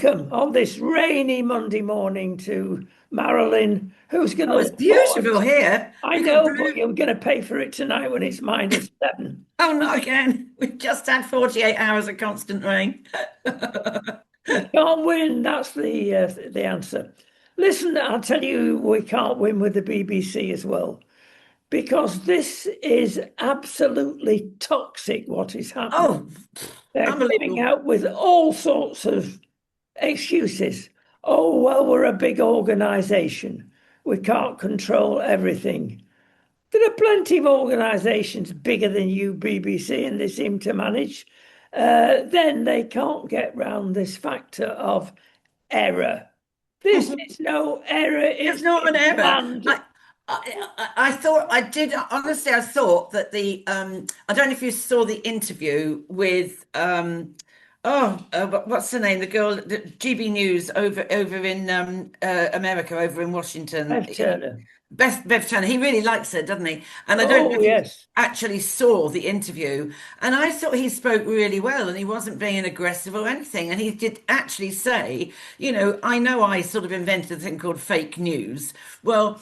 welcome on this rainy Monday morning to Marilyn, who's going to Oh, it's look forward. beautiful here. I We've got know, but blue. you're going to pay for it tonight when it's -7. Oh, not again. We've just had 48 hours of constant rain. You can't win. That's the answer. Listen, I'll tell you, we can't win with the BBC as well because this is absolutely toxic. What is happening? Oh, They're coming unbelievable. out with all sorts of excuses. Oh, well, we're a big organization. We can't control everything. There are plenty of organizations bigger than you, BBC, and they seem to manage. Then they can't get round this factor of error. This is no error, It's it's not an been error. planned. I thought I did honestly. I thought that I don't know if you saw the interview with what's her name? The girl, the GB News over in America, over in Washington. Bev Turner. Bev Turner, he really likes her, doesn't he? And I don't know Oh, if you yes. actually saw the interview. And I thought he spoke really well and he wasn't being aggressive or anything. And he did actually say, I know I sort of invented a thing called fake news. Well,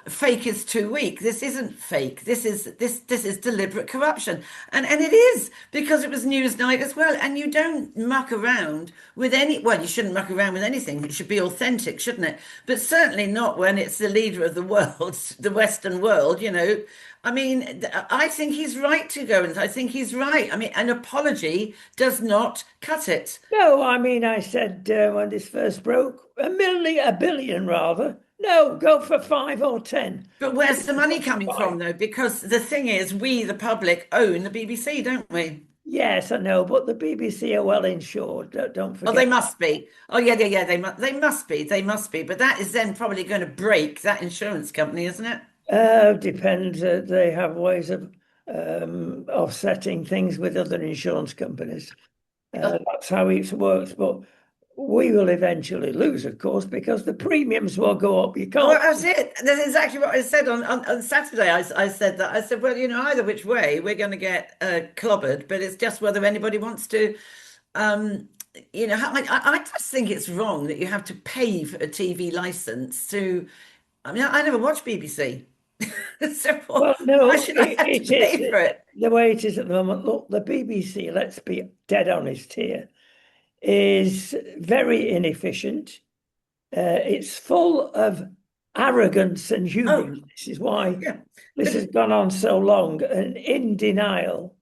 fake is too weak. This isn't fake. This is deliberate corruption. And it is because it was Newsnight as well. And you don't muck around with well, you shouldn't muck around with anything. It should be authentic, shouldn't it? But certainly not when it's the leader of the world, the Western world. I mean, I think he's right to go, and I think he's right. I mean, an apology does not cut it. No, I mean, I said when this first broke, a billion rather. No, go for 5 or 10. But where's the money coming Five. from, though? Because the thing is, we, the public, own the BBC, don't we? Yes, I know, but the BBC are well insured. Don't Oh, they forget. must be. Oh, yeah, yeah, yeah. They must be. They must be. But that is then probably going to break that insurance company, isn't it? Depends. They have ways of offsetting things with other insurance companies. That's how it works. But we will eventually lose, of course, because the premiums will go up. You Oh, can't. well, that's it. That's exactly what I said on Saturday. I said that. I said, well, either which way, we're going to get clobbered, but it's just whether anybody wants to. Um, I just think it's wrong that you have to pay for a TV license to. I mean, I never watch BBC, so Well, why no, should I have to it is pay for it? the way it is at the moment. Look, the BBC, let's be dead honest here, is very inefficient. It's full of arrogance and Oh, hubris. This is why yeah. this has But gone on so long and in denial.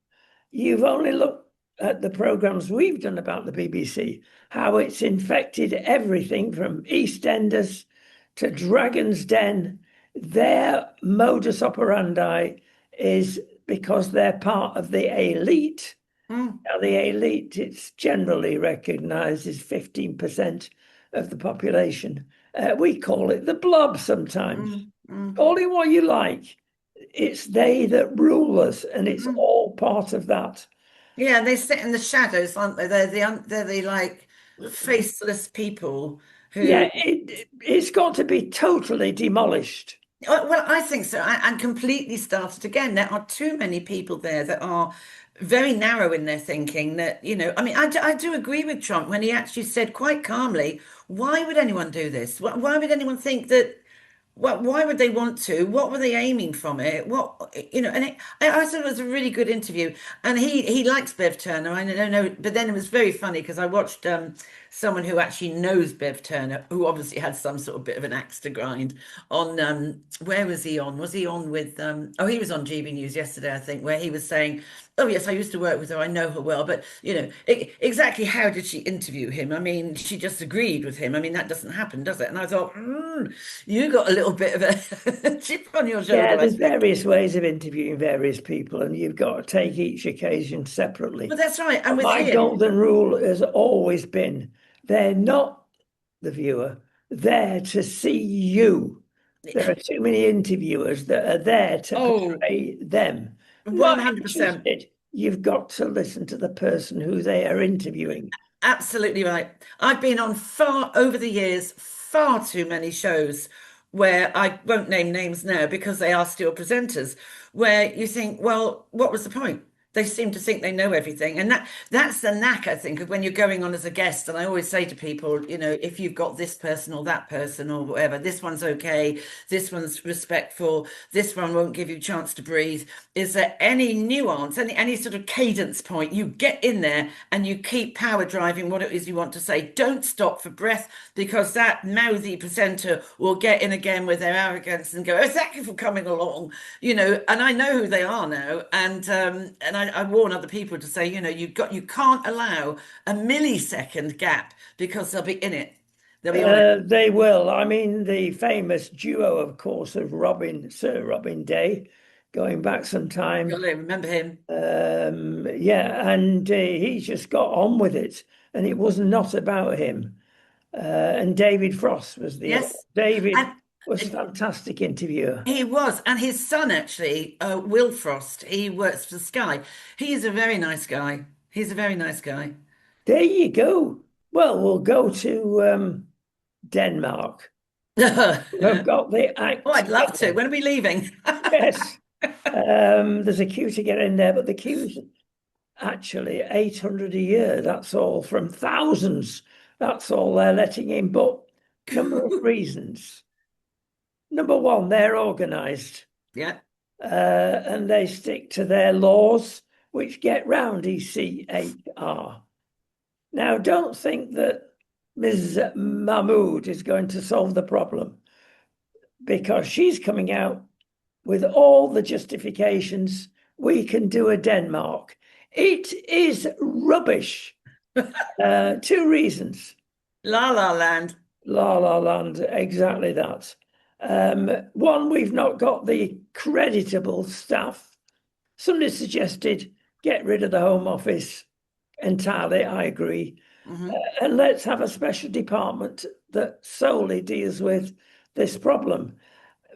You've only looked at the programs we've done about the BBC, how it's infected everything from EastEnders to Dragon's Den. Their modus operandi is because they're part of the elite. mm, Now, the elite, it's generally recognized as 15% of the population. We call it the blob sometimes. mm. Call it what you like. It's they that rule us, and it's Mm. all part of that. Yeah, they sit in the shadows, aren't they? They're the like faceless people who. Yeah, it's got to be totally demolished. Well, I think so, and completely started again. There are too many people there that are very narrow in their thinking. I mean, I do agree with Trump when he actually said quite calmly, "Why would anyone do this? Why would anyone think that?" Why would they want to? What were they aiming from it? I thought it was a really good interview. And he likes Bev Turner. I don't know, but then it was very funny because I watched someone who actually knows Bev Turner, who obviously had some sort of bit of an axe to grind on where was he on? Was he on with he was on GB News yesterday, I think, where he was saying, "Oh yes, I used to work with her. I know her well." But exactly how did she interview him? I mean, she just agreed with him. I mean, that doesn't happen, does it? And I thought, you got a little bit of a chip on your Yeah, shoulder, I there's think. various ways of interviewing various people, and you've got to take each occasion But separately. that's right. And But with my him, golden rule has always been they're not the viewer, they're to see you. There are too many interviewers that are there to oh, portray them. Not 100%. interested. You've got to listen to the person who they are interviewing. Absolutely right. I've been on over the years, far too many shows where I won't name names now because they are still presenters, where you think, well, what was the point? They seem to think they know everything. And that's the knack, I think, of when you're going on as a guest. And I always say to people, if you've got this person or that person or whatever, this one's okay, this one's respectful, this one won't give you a chance to breathe. Is there any nuance, any sort of cadence point? You get in there and you keep power driving what it is you want to say. Don't stop for breath, because that mouthy presenter will get in again with their arrogance and go, "Oh, thank you for coming along," And I know who they are now, and I warn other people to say, you can't allow a millisecond gap, because they'll be in it. They'll be on it. They will. I mean, the famous duo, of course, of Sir Robin Day, going back some You'll time. remember him. Yeah, and he just got on with it, and it was not about him. And David Frost was the other. Yes. David And was a fantastic interviewer. he was, and his son actually, Will Frost, he works for Sky. He's a very nice guy. He's a very nice guy. There you go. Well, we'll go to Denmark. We've Oh, got the act I'd love to. together. When are we leaving? Yes. There's a queue to get in there, but the queue's actually 800 a year. That's all from thousands. That's all they're letting in. But number of reasons. Number one, they're organised Yeah. and they stick to their laws, which get round EC8R. Now, don't think that Ms. Mahmood is going to solve the problem, because she's coming out with all the justifications. We can do a Denmark. It is rubbish. Two reasons. La La Land. La La Land, exactly that. One, we've not got the creditable staff. Somebody suggested get rid of the Home Office entirely. I agree. Hmm. And let's have a special department that solely deals with this problem.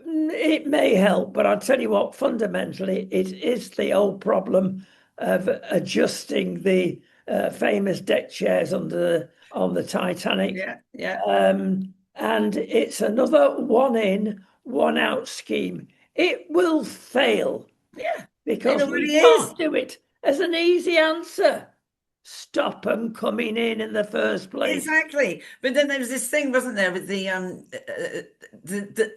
It may help, but I'll tell you what, fundamentally, it is the old problem of adjusting the famous deck chairs on the Titanic. Yeah, yeah, And it's another one in, one out scheme. It will fail yeah. It because we already is. can't do it as an easy answer. Stop them coming in the first place. Exactly. But then there was this thing, wasn't there, with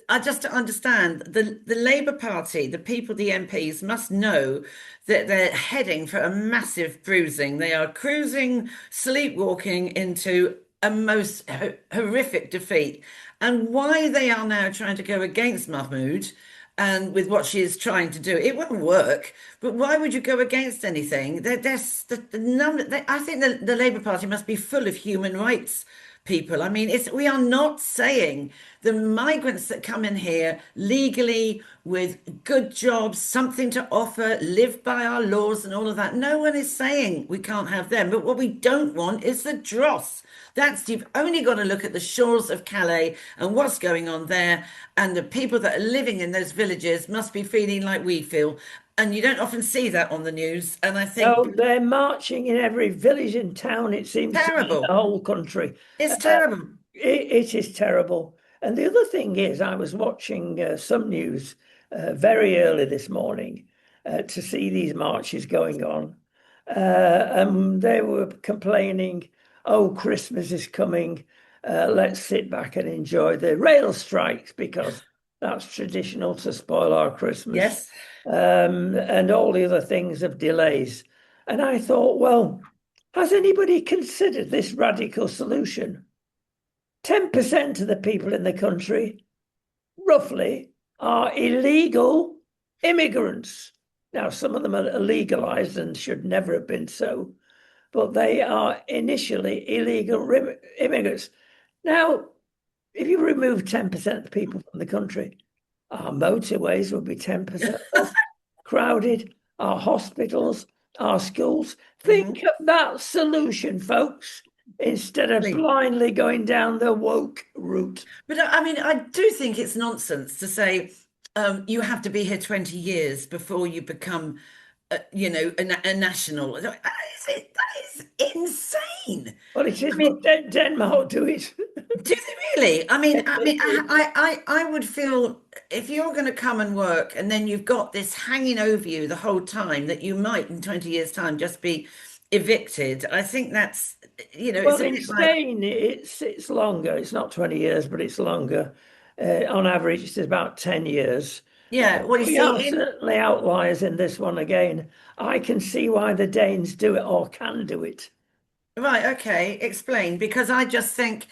I just to understand the Labour Party, the people, the MPs must know that they're heading for a massive bruising. They are cruising, sleepwalking into a most horrific defeat. And why they are now trying to go against Mahmood and with what she is trying to do, it won't work. But why would you go against anything? There's the number. I think the Labour Party must be full of human rights people. I mean, we are not saying the migrants that come in here legally with good jobs, something to offer, live by our laws and all of that. No one is saying we can't have them. But what we don't want is the dross. You've only got to look at the shores of Calais and what's going on there. And the people that are living in those villages must be feeling like we feel. And you don't often see that on the news. And I think No, they're marching in every village and town, it seems to be, in the terrible. whole country. It's terrible. It is terrible. And the other thing is, I was watching some news very early this morning to see these marches going on. And they were complaining, oh, Christmas is coming. Let's sit back and enjoy the rail strikes because that's traditional to spoil our Christmas. Yes. And all the other things of delays. And I thought, well, has anybody considered this radical solution? 10% of the people in the country, roughly, are illegal immigrants. Now, some of them are legalized and should never have been so, but they are initially illegal immigrants. Now, if you remove 10% of the people from the country, our motorways would be 10% less crowded, our hospitals, our schools. Think Mhm. of that solution, folks, instead of blindly going down the woke route. But I mean, I do think it's nonsense to say you have to be here 20 years before you become, a national. That is insane. Well, it is, I mean, but Denmark do it. Do they really? Yes, they do. I would feel if you're going to come and work and then you've got this hanging over you the whole time that you might in 20 years' time just be evicted. I think that's, Well, it's a in bit like, Spain, it's longer. It's not 20 years, but it's longer. On average, it's about 10 years. yeah, well, you We see, are certainly outliers in this one again. I can see why the Danes do it or can do it. right, okay, explain, because I just think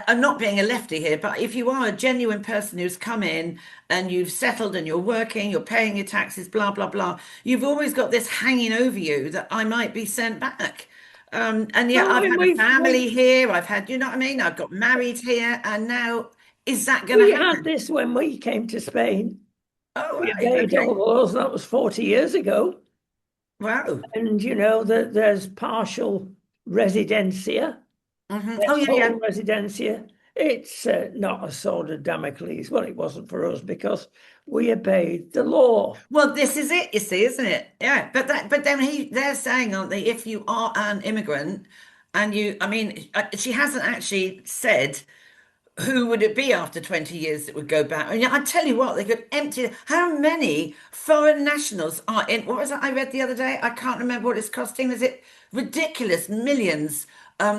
I'm not being a lefty here, but if you are a genuine person who's come in and you've settled and you're working, you're paying your taxes, blah, blah, blah, you've always got this hanging over you that I might be sent back. And yet Well, I've when had a family here, I've had, you know what I mean? I've got married here, and now is that going to we had happen? this when we came to Spain. Oh, We right, obeyed all okay. the laws. That was 40 years ago. Wow. And you know that there's partial residencia. Oh, There's yeah, yeah. whole residencia. It's not a sword of Damocles. Well, it wasn't for us because we obeyed the law. Well, this is it, you see, isn't it? Yeah, but then they're saying, aren't they, if you are an immigrant and I mean, she hasn't actually said who would it be after 20 years that would go back. I mean, I tell you what, they could empty. How many foreign nationals are in? What was that I read the other day? I can't remember what it's costing. Is it ridiculous millions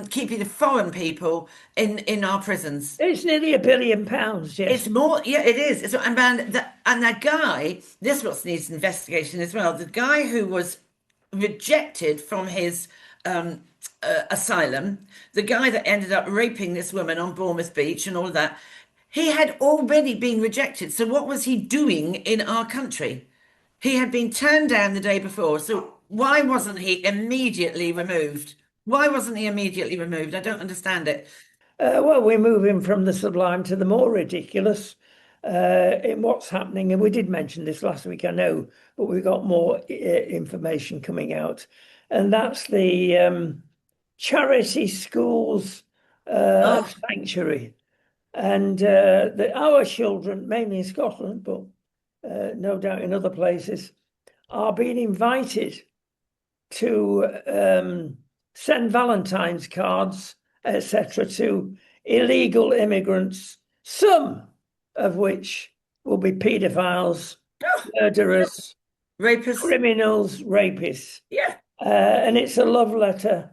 keeping the foreign people in our prisons? It's nearly £1 billion. It's Yes. more, yeah, it is. And that guy, this what needs investigation as well. The guy who was rejected from his asylum, the guy that ended up raping this woman on Bournemouth Beach and all of that, he had already been rejected. So what was he doing in our country? He had been turned down the day before. So why wasn't he immediately removed? Why wasn't he immediately removed? I don't understand it. Well, we're moving from the sublime to the more ridiculous in what's happening. And we did mention this last week, I know, but we've got more information coming out. And that's the charity schools Oh, sanctuary. And our children, mainly in Scotland, but no doubt in other places, are being invited to send Valentine's cards, etc., to illegal immigrants, some of which will be paedophiles, murderers, rapists. criminals, rapists. Yeah. And it's a love letter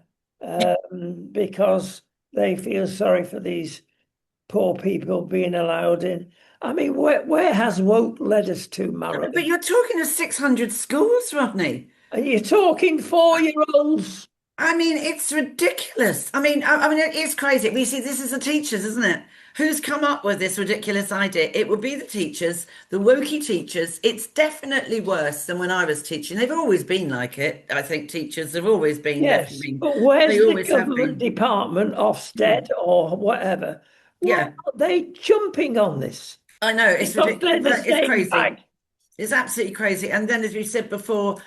because they feel sorry for these poor people being allowed in. I mean, where has woke led us to, But Marilyn? you're talking of 600 schools, Rodney. And you're talking 4-year-olds. I mean, it's ridiculous. I mean, it is crazy. We see this is the teachers, isn't it? Who's come up with this ridiculous idea? It would be the teachers, the wokey teachers. It's definitely worse than when I was teaching. They've always been like it. I think teachers have always been, Yes, definitely been. but They where's the always have government been. department, Ofsted Mm. or whatever? Why Yeah, aren't they jumping on this? I know. It's Because they're ridiculous. the It's same crazy. bag. It's absolutely crazy. And then, as we said before,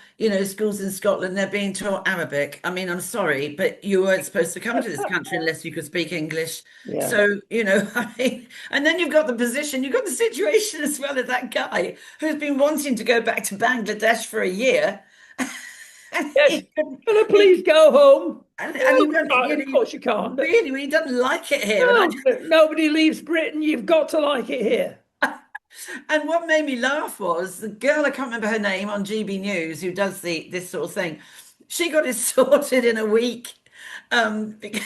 schools in Scotland, they're being taught Arabic. I mean, I'm sorry, but you weren't supposed to come to this country unless you could speak English. Yeah. So, I mean, and then you've got the position, you've got the situation as well of that guy who's been wanting to go back to Bangladesh for a year. And Yes. he couldn't, Can I he, please go home? and No, he doesn't, of course you can't. really, he doesn't like it here. And I No, nobody leaves Britain. You've got to like it here. And what made me laugh was the girl, I can't remember her name, on GB News, who does this sort of thing. She got it sorted in a week. Because,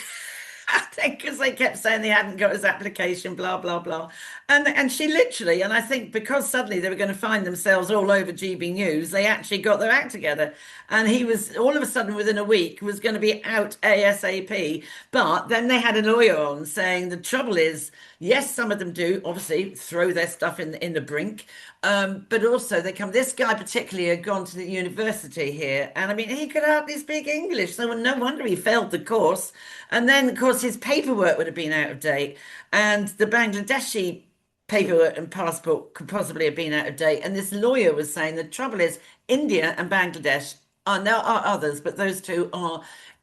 I think because they kept saying they hadn't got his application, blah, blah, blah. And she literally, and I think because suddenly they were going to find themselves all over GB News, they actually got their act together. And he was all of a sudden within a week was going to be out ASAP. But then they had a lawyer on saying the trouble is, yes, some of them do obviously throw their stuff in the brink. But also they come, this guy particularly had gone to the university here. And I mean, he could hardly speak English. So no wonder he failed the course. And then, of course, his paperwork would have been out of date. And the Bangladeshi paperwork and passport could possibly have been out of date. And this lawyer was saying the trouble is India and Bangladesh are there are others, but those two are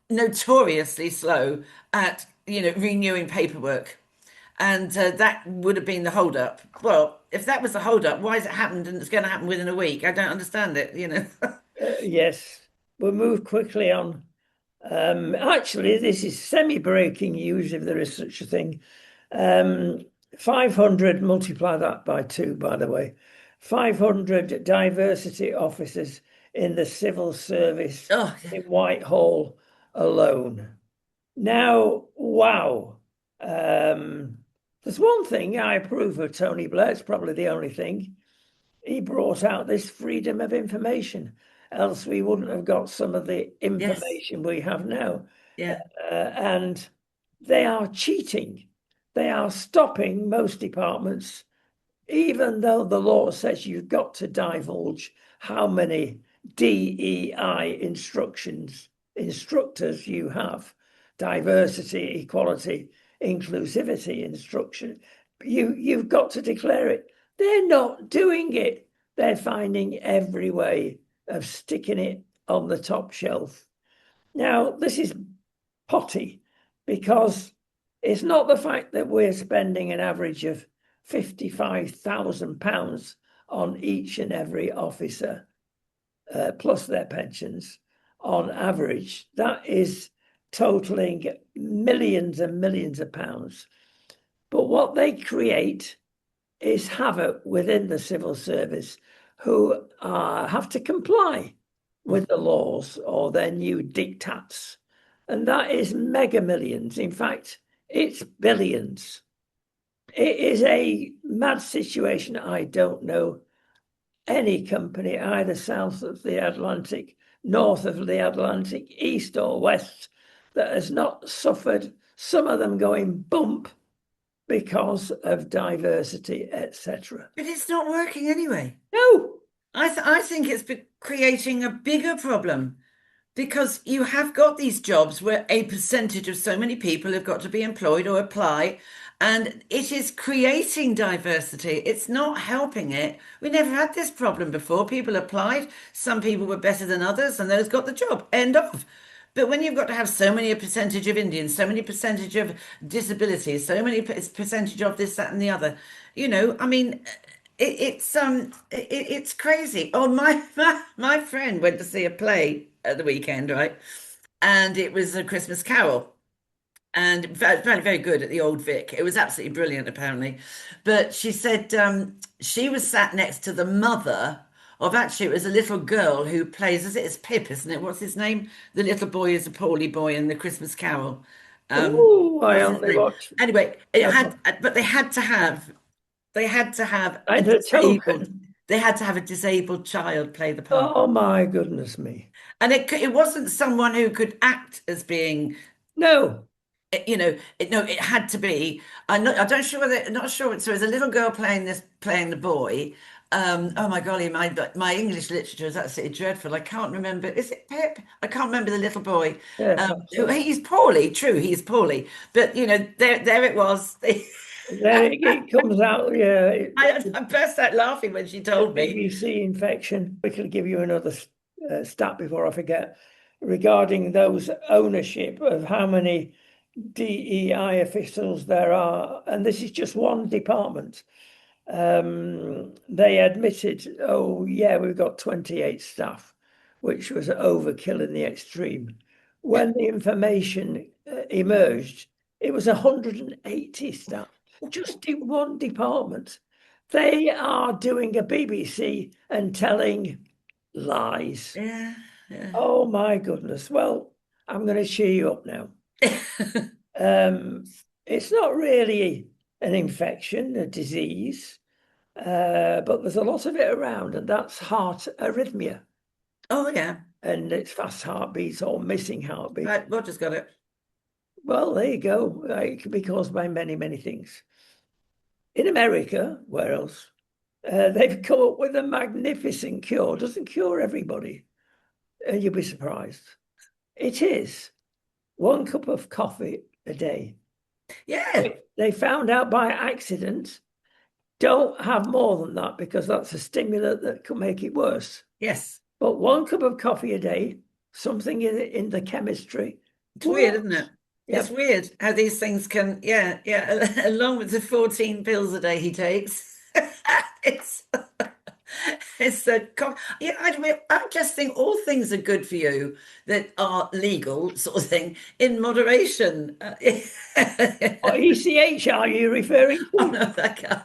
notoriously slow at renewing paperwork. And that would have been the hold up. Well, if that was the hold up, why has it happened and it's going to happen within a week? I don't understand it. Yes, we'll move quickly on. Actually, this is semi-breaking news, if there is such a thing. Um, 500, multiply that by two, by the way. 500 diversity officers in the civil service Oh, in Whitehall alone. Now, wow. Um, there's one thing I approve of Tony Blair. It's probably the only thing. He brought out this freedom of information. Else we wouldn't have got some of the yes. information we have now. Yeah. And they are cheating. They are stopping most departments, even though the law says you've got to divulge how many DEI instructors you have, diversity, equality, inclusivity instruction. You've got to declare it. They're not doing it. They're finding every way of sticking it on the top shelf. Now, this is potty because it's not the fact that we're spending an average of £55,000 on each and every officer, plus their pensions on average. That is totaling millions and millions of pounds. But what they create is havoc within the civil service who have to comply with the laws or their new diktats. And that is mega millions. In fact, it's billions. It is a mad situation. I don't know any company either south of the Atlantic, north of the Atlantic, east or west that has not suffered, some of them going bump because of diversity, etc. But it's not working anyway. No, I think it's creating a bigger problem because you have got these jobs where a percentage of so many people have got to be employed or apply, and it is creating diversity. It's not helping it. We never had this problem before. People applied, some people were better than others, and those got the job. End of. But when you've got to have so many a percentage of Indians, so many percentage of disabilities, so many percentage of this, that, and the other, I mean, it's crazy. Oh, my friend went to see a play at the weekend, right? And it was A Christmas Carol, and very, very good at the Old Vic. It was absolutely brilliant, apparently. But she said she was sat next to the mother of, actually, it was a little girl who plays, is it? It's Pip, isn't it? What's his name? The little boy is a poorly boy in the Christmas Carol. oh, I What's his only name? watch Anyway, but they had to have a and a disabled, token. they had to have a disabled child play the part. Oh my goodness me! And it wasn't someone who could act as being, No, no, it had to be. I don't sure whether, not sure. So there's a little girl playing the boy. Oh my golly, my English literature is absolutely dreadful. I can't remember. Is it Pip? I can't remember the little boy. yeah, perhaps. He's poorly, true, he's poorly. But there it was. Then it comes out. Yeah, I burst out laughing when she the told me. BBC infection. We could give you another stat before I forget regarding those ownership of how many DEI officials there are, and this is just one department. They admitted, oh, yeah, we've got 28 staff, which was overkill in the extreme. Yeah. When the information emerged, it was 180 staff just in one department. They are doing a BBC and telling lies. Yeah, yeah. Oh my goodness. Well, I'm going to cheer you up now. Um, it's not really an infection, a disease. But there's a lot of it around, and that's heart arrhythmia, Oh yeah. and it's fast heartbeats or missing heartbeat. Right, Roger's got it. Well, there you go. It can be caused by many, many things. In America, where else? They've come up with a magnificent cure. Doesn't cure everybody, and you'll be surprised. It is 1 cup of coffee a day. Yeah. They found out by accident. Don't have more than that because that's a stimulant that could make it worse. Yes. But 1 cup of coffee a day, something in the chemistry. It's weird, isn't it? Works. It's Yep. weird how these things can, yeah, yeah, along with the 14 pills a day he takes. It's It's yeah, I just think all things are good for you that are legal, sort of thing, in moderation. What ECH are you referring Oh to? no, that can't.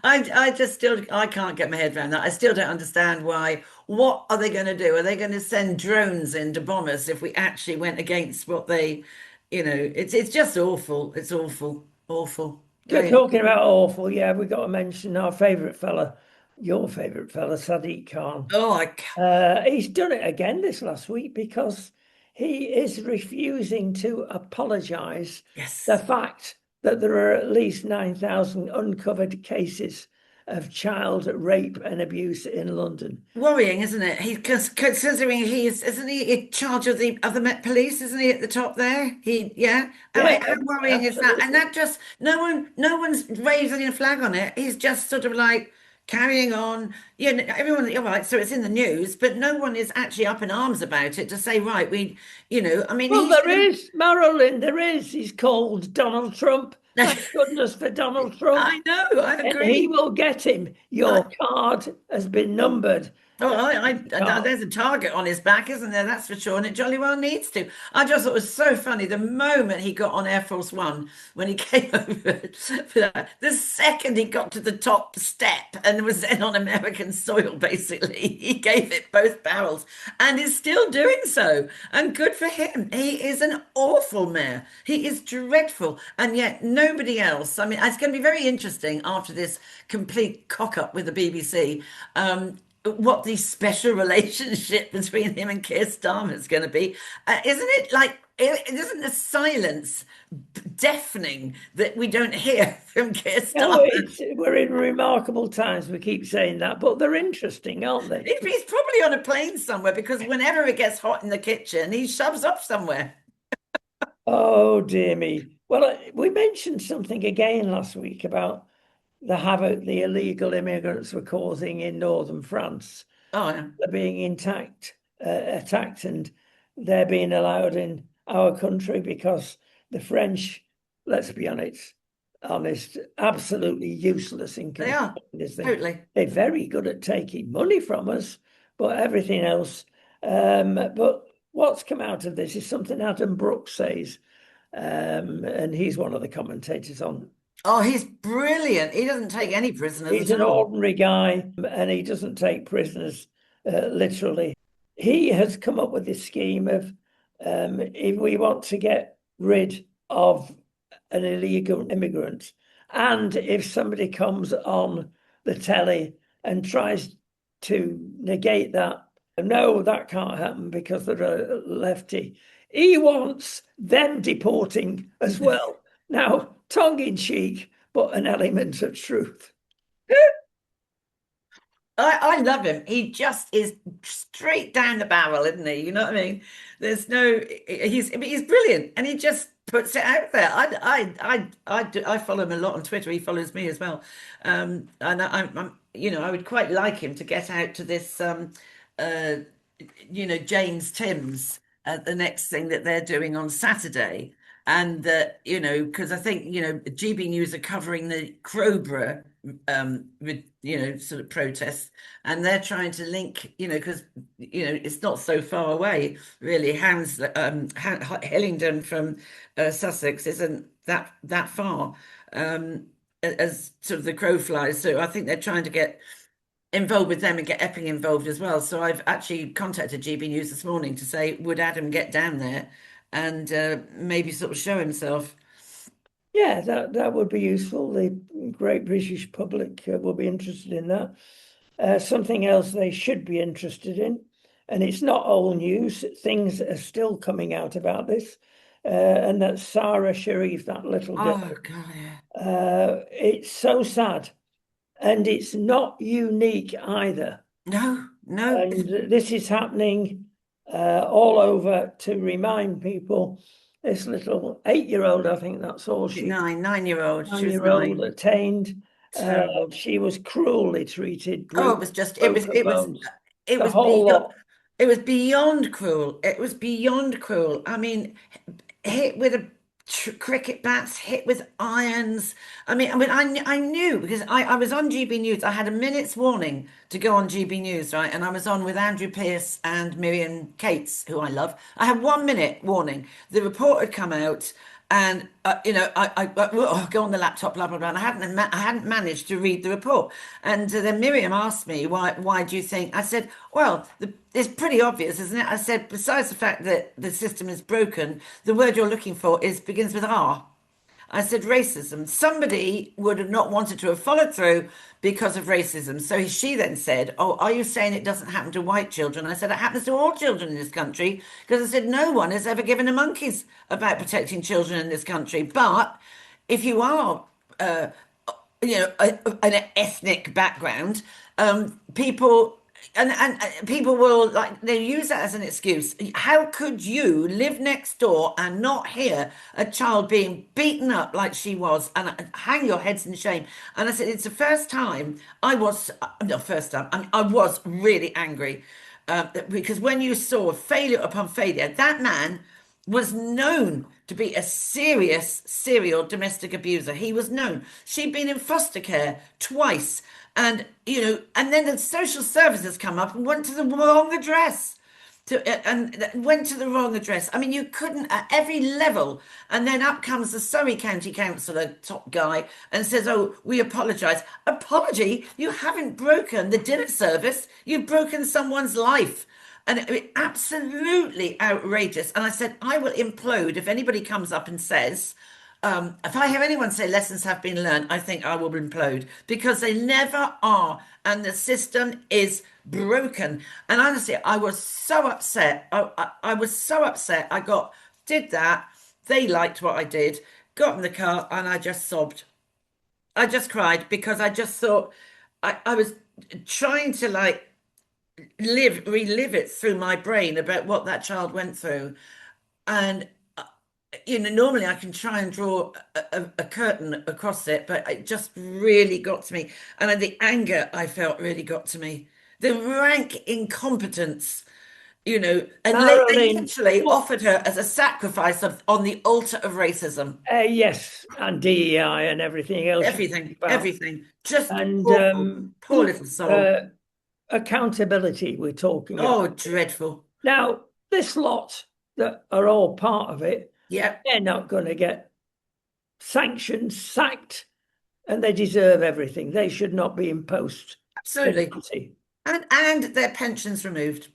I just still I can't get my head around that. I still don't understand why. What are they going to do? Are they going to send drones in to bomb us if we actually went against what they, it's just awful. It's awful, awful. Very. Talking about awful, yeah, we got to mention our favourite fella, your favourite fella, Sadiq Khan. Oh, He's done it again this last week because he is refusing to apologise the yes. fact that there are at least 9,000 uncovered cases of child rape and abuse in London. Worrying, isn't it? Considering isn't he in charge of the Met Police, isn't he at the top there? Yeah. Yeah, How worrying is that? And absolutely. that just no one's raising a flag on it. He's just sort of like carrying on. Yeah, everyone, you're right. So it's in the news, but no one is actually up in arms about it to say, right, I mean, Well, he there should is, Marilyn, there is. He's called Donald Trump. Thank have. goodness for Donald Trump. I know, I And he agree. will get him. I, Your card has been numbered. Oh, Can't. there's a target on his back, isn't there? That's for sure, and it jolly well needs to. I just thought it was so funny the moment he got on Air Force One when he came over for that. The second he got to the top step and was then on American soil, basically, he gave it both barrels and is still doing so. And good for him. He is an awful mayor. He is dreadful, and yet nobody else. I mean, it's going to be very interesting after this complete cock up with the BBC. What the special relationship between him and Keir Starmer is going to be. Isn't it like, isn't the silence deafening that we don't hear from Keir No, Starmer? we're in remarkable times. We keep saying that, but they're interesting, aren't they? He's probably on a plane somewhere because whenever it gets hot in the kitchen, he shoves off somewhere. Oh, dear me. Well, we mentioned something again last week about the havoc the illegal immigrants were causing in northern France. Oh, yeah. They're being attacked, and they're being allowed in our country because the French, let's be honest, absolutely useless in They controlling are. this thing. Totally. They're very good at taking money from us, but everything else. But what's come out of this is something Adam Brooks says, and he's one of the commentators on. Oh, he's brilliant. He doesn't take any prisoners He's at an all. ordinary guy and he doesn't take prisoners literally. He has come up with this scheme of if we want to get rid of an illegal immigrant, and if somebody comes on the telly and tries to negate that, no, that can't happen because they're a lefty. He wants them deporting as well. Now, tongue in cheek, but an element of truth. I love him. He just is straight down the barrel, isn't he? You know what I mean? There's no, he's brilliant, and he just puts it out there. I follow him a lot on Twitter. He follows me as well, and I would quite like him to get out to this, uh, James Timms, the next thing that they're doing on Saturday. And that, because I think, GB News are covering the Crowborough, sort of protests, and they're trying to link, because, it's not so far away, really. Hillingdon from Sussex isn't that far, as sort of the crow flies. So I think they're trying to get involved with them and get Epping involved as well. So I've actually contacted GB News this morning to say, would Adam get down there and maybe sort of show himself? Yeah, that would be useful. The great British public will be interested in that. Something else they should be interested in, and it's not old news, things are still coming out about this, and that's Sarah Sharif, that little Oh girl. God, yeah. It's so sad, and it's not unique either. No, no, And this is happening all over to remind people. This little 8-year-old, I think that's all she, 9-year-old. She was 9-year-old 9. attained. Terrible. She was cruelly treated, Oh, bruised, broke her bones, it the was whole beyond, lot. it was beyond cruel. It was beyond cruel. I mean, hit with a cricket bats hit with irons. I knew because I was on GB News. I had a minute's warning to go on GB News, right? And I was on with Andrew Pearce and Miriam Cates, who I love. I had 1 minute warning. The report had come out, and I go on the laptop, blah blah blah. And I hadn't managed to read the report. And then Miriam asked me, why do you think? I said, well, it's pretty obvious, isn't it? I said, besides the fact that the system is broken, the word you're looking for is begins with R. I said racism. Somebody would have not wanted to have followed through because of racism. So she then said, "Oh, are you saying it doesn't happen to white children?" I said, "It happens to all children in this country." Because I said, no one has ever given a monkeys about protecting children in this country. But if you are an ethnic background, people and people will like they use that as an excuse. How could you live next door and not hear a child being beaten up like she was and hang your heads in shame? And I said it's the first time I was not first time. I was really angry because when you saw failure upon failure, that man was known to be a serious serial domestic abuser. He was known. She'd been in foster care twice. And then the social services come up and went to the wrong address. And went to the wrong address. I mean, you couldn't at every level. And then up comes the Surrey County Councillor, top guy, and says, "Oh, we apologise." Apology? You haven't broken the dinner service. You've broken someone's life. And it absolutely outrageous. And I said, I will implode if anybody comes up and says, if I hear anyone say lessons have been learned, I think I will implode because they never are. And the system is broken. And honestly, I was so upset. I was so upset. Did that. They liked what I did, got in the car, and I just sobbed. I just cried because I just thought I was trying to like relive it through my brain about what that child went through. And normally I can try and draw a curtain across it, but it just really got to me. And then the anger I felt really got to me. The rank incompetence, and they Marilyn, literally what? offered her as a sacrifice on the altar of racism. Yes, and DEI and everything else you Everything, talk about. everything. Just And awful. Poor look, little soul. accountability we're talking about. Oh, dreadful. Now, this lot that are all part of it, Yeah, they're not going to get sanctioned, sacked, and they deserve everything. They should not be in post. absolutely. And their pensions removed.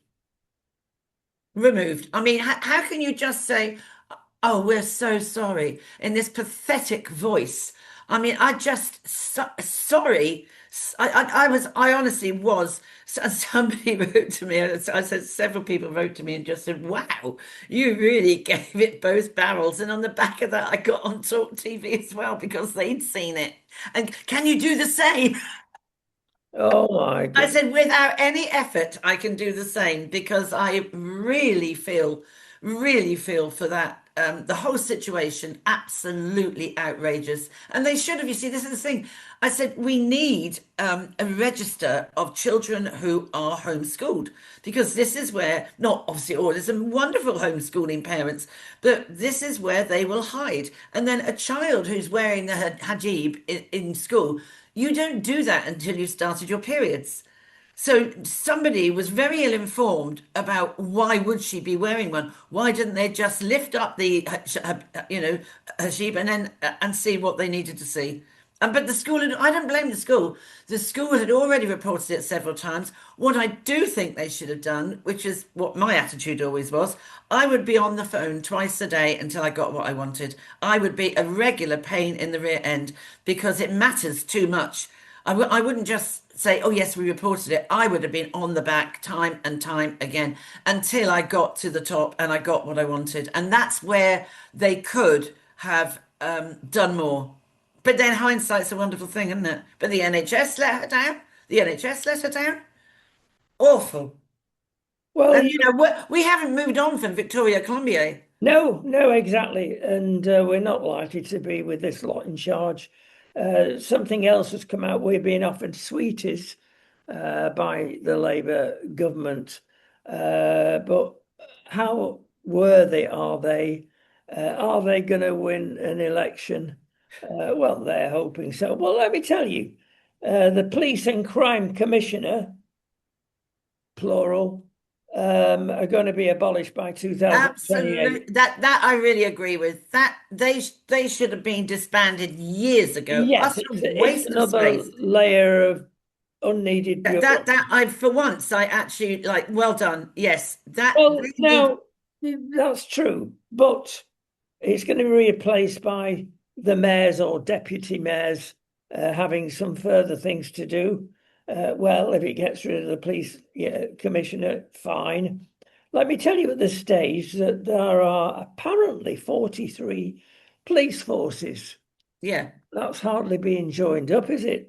Removed. I mean, how can you just say, "Oh, we're so sorry," in this pathetic voice? I mean, sorry. I honestly was. Somebody wrote to me, and I said several people wrote to me and just said, "Wow, you really gave it both barrels." And on the back of that, I got on Talk TV as well because they'd seen it. And can you do the same? Oh my I goodness. said, without any effort, I can do the same because I really feel for that. The whole situation, absolutely outrageous. And they should have, you see, this is the thing. I said, we need a register of children who are homeschooled because this is where, not obviously all, there's some wonderful homeschooling parents, but this is where they will hide. And then a child who's wearing the hijab in school, you don't do that until you've started your periods. So somebody was very ill informed about why would she be wearing one? Why didn't they just lift up the hijab and then and see what they needed to see? But the school had, I don't blame the school. The school had already reported it several times. What I do think they should have done, which is what my attitude always was, I would be on the phone twice a day until I got what I wanted. I would be a regular pain in the rear end because it matters too much. I wouldn't just say, "Oh, yes, we reported it." I would have been on the back time and time again until I got to the top and I got what I wanted. And that's where they could have done more. But then hindsight's a wonderful thing, isn't it? But the NHS let her down. The NHS let her down. Awful. Well, And we haven't moved on from Victoria Colombier. no, no, exactly. And we're not likely to be with this lot in charge. Something else has come out. We're being offered sweeties by the Labour government. But how worthy are they? Are they going to win an election? Well, they're hoping so. Well, let me tell you, the Police and Crime Commissioner, plural, are going to be abolished by 2028. Absolutely. That I really agree with. That they should have been disbanded years ago. Yes, Utter it's waste of another space. layer of unneeded That bureaucracy. I for once I actually like well done. Yes, that Well, they need. now that's true, but it's going to be replaced by the mayors or deputy mayors having some further things to do. Well, if it gets rid of the police commissioner, fine. Let me tell you at this stage that there are apparently 43 police forces. Yeah. That's hardly being joined up, is it?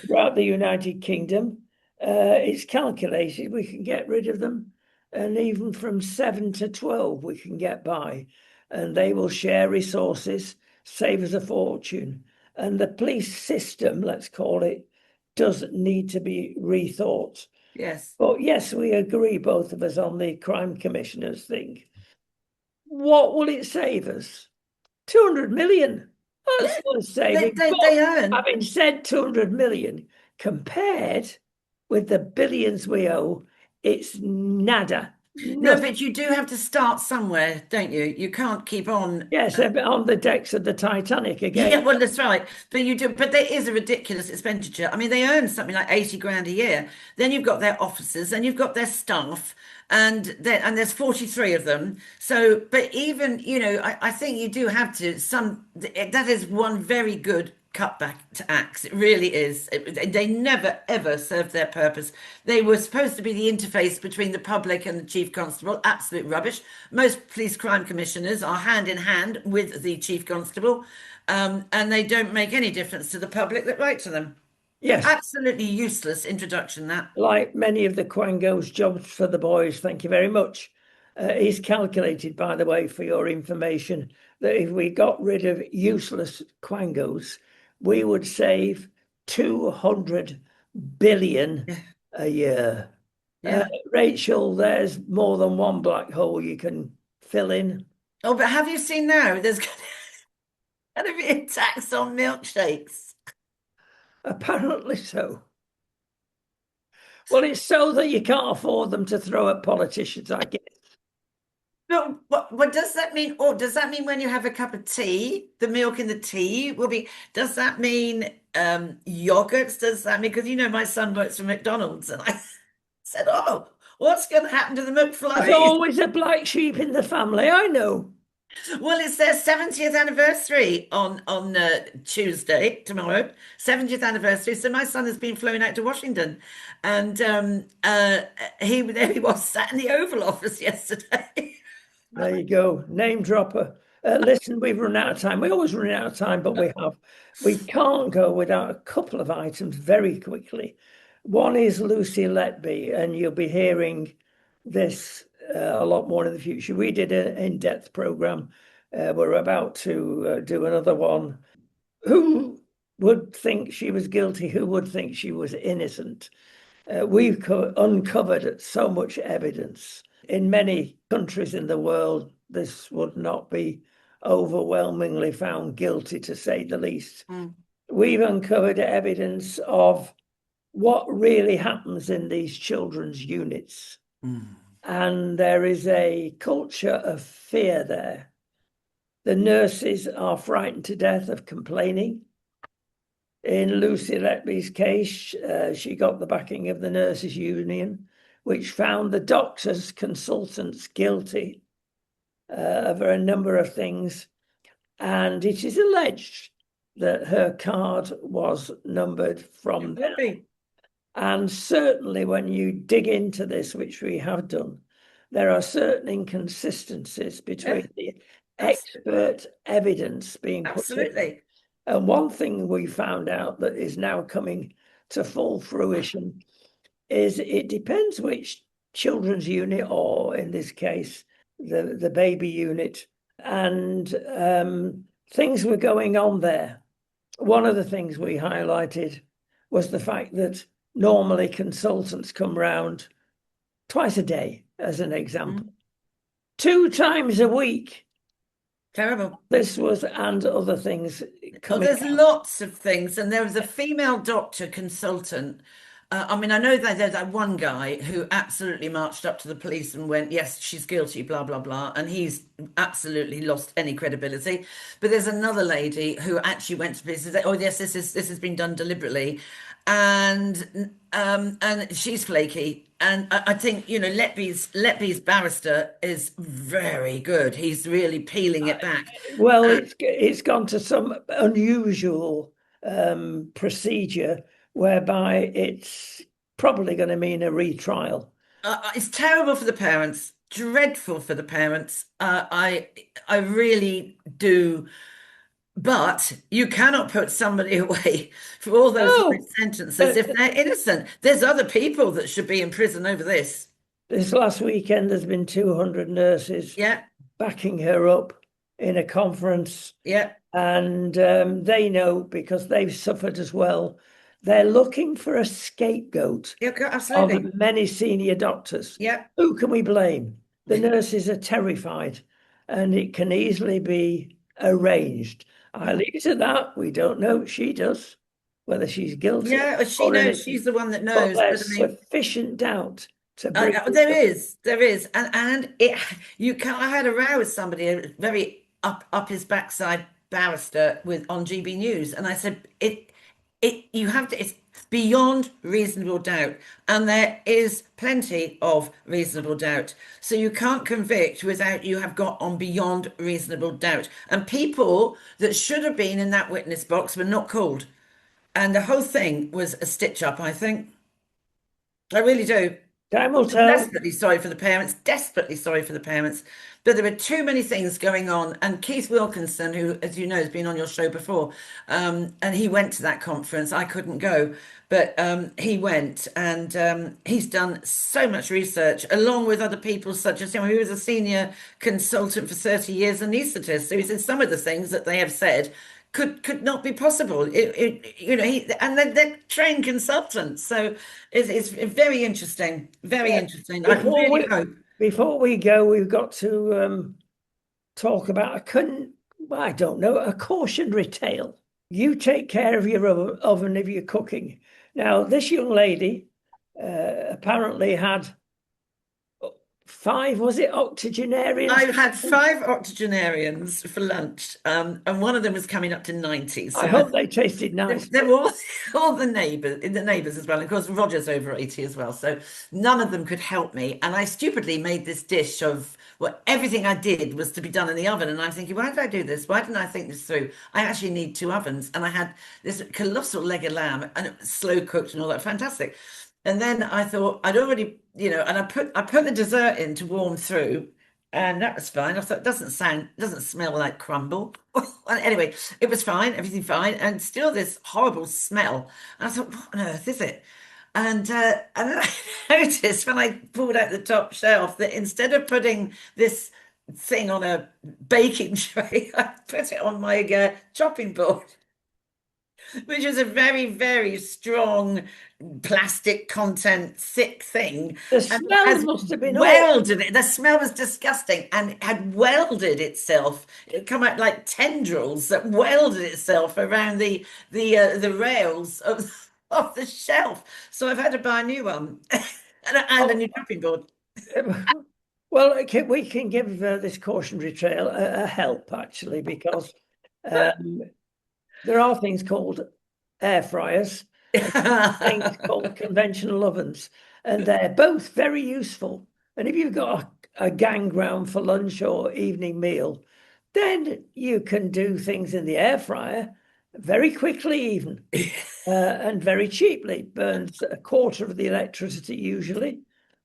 Throughout the United Kingdom, it's calculated we can get rid of them, and even from 7 to 12 we can get by, and they will share resources, save us a fortune. And the police system, let's call it, does need to be rethought. Yes. But yes, we agree, both of us, on the crime commissioners thing. What will it save us? 200 million. Yeah. That's not a They saving. they, But they earn. having said 200 million, compared with the billions we owe, it's nada. No, Nothing. but you do have to start somewhere, don't you? You can't keep on. Yes, on the decks of the Titanic Yeah, again. well, that's right. But you do, but there is a ridiculous expenditure. I mean, they earn something like 80 grand a year. Then you've got their officers, then you've got their staff, and there's 43 of them. So, but even, I think you do have to that is one very good cutback to axe. It really is. They never ever served their purpose. They were supposed to be the interface between the public and the chief constable. Absolute rubbish. Most police crime commissioners are hand in hand with the chief constable. And they don't make any difference to the public that write to them. Yes, Absolutely useless introduction, that. like many of the Quangos jobs for the boys, thank you very much. Is calculated, by the way, for your information, that if we got rid of useless Quangos, we would save 200 billion Yeah. a year. Uh, Yeah. Rachel, there's more than one black hole you can fill in. Oh, but have you seen now? There's going to be a tax on milkshakes. Apparently so. Well, it's so that you can't afford them to throw at politicians, I guess. But what does that mean? Or does that mean when you have a cup of tea, the milk in the tea will be, does that mean yogurts? Does that mean, because my son works for McDonald's and I said, oh, what's going to happen to the There's McFlurries? always a black sheep in the family, I know. Well, it's their 70th anniversary on Tuesday, tomorrow, 70th anniversary. So my son has been flown out to Washington, and there he was sat in the Oval Office yesterday. There you go, name dropper. Listen, we've run out of time. We always run out of time, but we have. We can't go without a couple of items very quickly. One is Lucy Letby, and you'll be hearing this a lot more in the future. We did an in-depth program. We're about to do another one. Who would think she was guilty? Who would think she was innocent? We've uncovered so much evidence. In many countries in the world, this would not be overwhelmingly found guilty, to say the least. Mm, We've uncovered evidence of what really happens in these children's units. mm, And there is a culture of fear there. The nurses are frightened to death of complaining. In Lucy Letby's case, she got the backing of the nurses' union, which found the doctors' consultants guilty of a number of things. And it is alleged that her card was numbered from it will them. be. And certainly when you dig into this, which we have done, there are certain inconsistencies Yeah, between the absolutely. expert evidence being put in. Absolutely. And one thing we found out that is now coming to full fruition is it depends which children's unit, or in this case, the baby unit, and things were going on there. One of the things we highlighted was the fact that normally consultants come round twice a day, as an example. Mm. 2 times a week, Terrible. This was and other things Oh, coming there's out. lots of things, and there was a female doctor consultant. I mean, I know that there's that one guy who absolutely marched up to the police and went, "Yes, she's guilty," blah blah blah, and he's absolutely lost any credibility. But there's another lady who actually went to police and said, "Oh, yes, this has been done deliberately," and she's flaky. And I think, you know, Letby's barrister is very good. He's really peeling it back. Well, it's gone to some unusual procedure whereby it's probably going to mean a retrial. It's terrible for the parents, dreadful for the parents. I really do. But you cannot put somebody away for all those life No, sentences uh, if they're innocent. There's other people that should be in prison over this. this last weekend there's been 200 nurses Yeah, backing her up in a conference, yeah, and they know because they've suffered as well. They're looking for a scapegoat yeah, of absolutely. many senior doctors. Yeah. Who can we blame? The nurses are terrified, and it can easily be arranged. I leave it at that. We don't know. She does, whether she's guilty Yeah, she or knows. She's innocent. the one that But knows. But I there's mean, sufficient doubt to bring this there up. is, and it you can. I had a row with somebody, a very up his backside barrister with on GB News, and I said it you have to. It's beyond reasonable doubt, and there is plenty of reasonable doubt. So you can't convict without you have got on beyond reasonable doubt, and people that should have been in that witness box were not called, and the whole thing was a stitch up. I think. I really do. Time will I'm tell. desperately sorry for the parents, desperately sorry for the parents. But there are too many things going on. And Keith Wilkinson, who, as you know, has been on your show before, and he went to that conference. I couldn't go, but he went and he's done so much research along with other people, such as him. He was a senior consultant for 30 years, anaesthetist. So he said some of the things that they have said could not be possible. You know, and they're trained consultants, so it's very interesting, very Yeah. interesting. I Before really we hope. before we go, we've got to talk about I don't know, a cautionary tale. You take care of your oven if you're cooking. Now, this young lady apparently had five, was it octogenarians? I had five octogenarians for lunch, and one of them was coming up to 90. I So hope they tasted nice. they were all the neighbours as well. And of course, Roger's over 80 as well. So none of them could help me. And I stupidly made this dish of well, everything I did was to be done in the oven. And I'm thinking, why did I do this? Why didn't I think this through? I actually need two ovens. And I had this colossal leg of lamb and it was slow cooked and all that. Fantastic. And then I thought I'd already, you know, and I put the dessert in to warm through, and that was fine. I thought it doesn't smell like crumble. Well, anyway, it was fine, everything fine, and still this horrible smell. And I thought, what on earth is it? And then I noticed when I pulled out the top shelf that instead of putting this thing on a baking tray, I put it on my chopping board, which is a very, very strong plastic content, thick thing, The and smell has must have been awful. welded it. The smell was disgusting and had welded itself. It come out like tendrils that welded itself around the rails of the shelf. So I've had to buy a new one and a Oh, new chopping board. well, okay, we can give this cautionary tale a help actually, because um, there are things called air fryers and things called conventional ovens, and they're both very useful. And if you've got a gang round for lunch or evening meal, then you can do things in the air fryer very quickly, even and very cheaply. Burns a quarter of the electricity usually.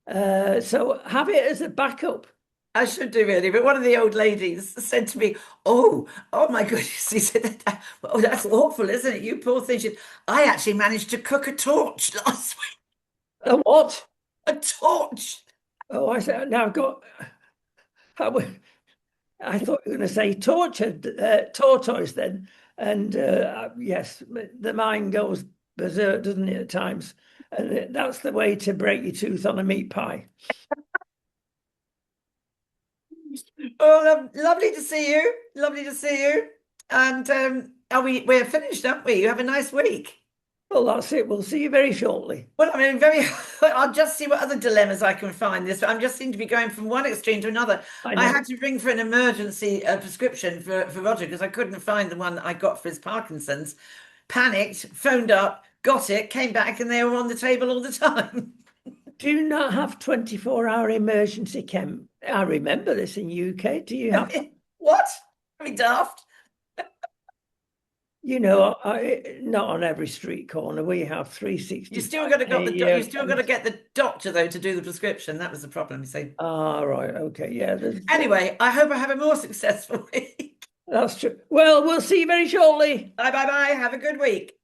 So have it as a backup. I should do really, but one of the old ladies said to me, oh my goodness," he said, "Oh, that's awful, isn't it? You poor thing." She said, "I actually managed to cook a torch last week." A what? A torch. Oh, I said, now I've got. I thought you were going to say tortoise then. And yes, the mind goes berserk, doesn't it, at times? And that's the way to break your tooth on a meat pie. Oh, lovely to see you. Lovely to see you. And we're finished, aren't we? You have a nice week. Well, that's it. We'll see you very shortly. Well, I mean, very. I'll just see what other dilemmas I can find. This, I'm just seem to be going from one extreme to another. I I know. had to ring for an emergency prescription for Roger because I couldn't find the one that I got for his Parkinson's. Panicked, phoned up, got it, came back, and they were on the table all the time. Do you not have 24-hour emergency camp? I remember this in UK. Do you I have, mean, what? I mean, daft. not on every street corner. We have You 365 still got to got the you a still got to chemist. get the doctor though to do the prescription. That was the problem, you see. Ah, right. Okay. Yeah, Anyway, I hope I have a more successful week. that's true. Well, we'll see you very shortly. Bye bye bye. Have a good week.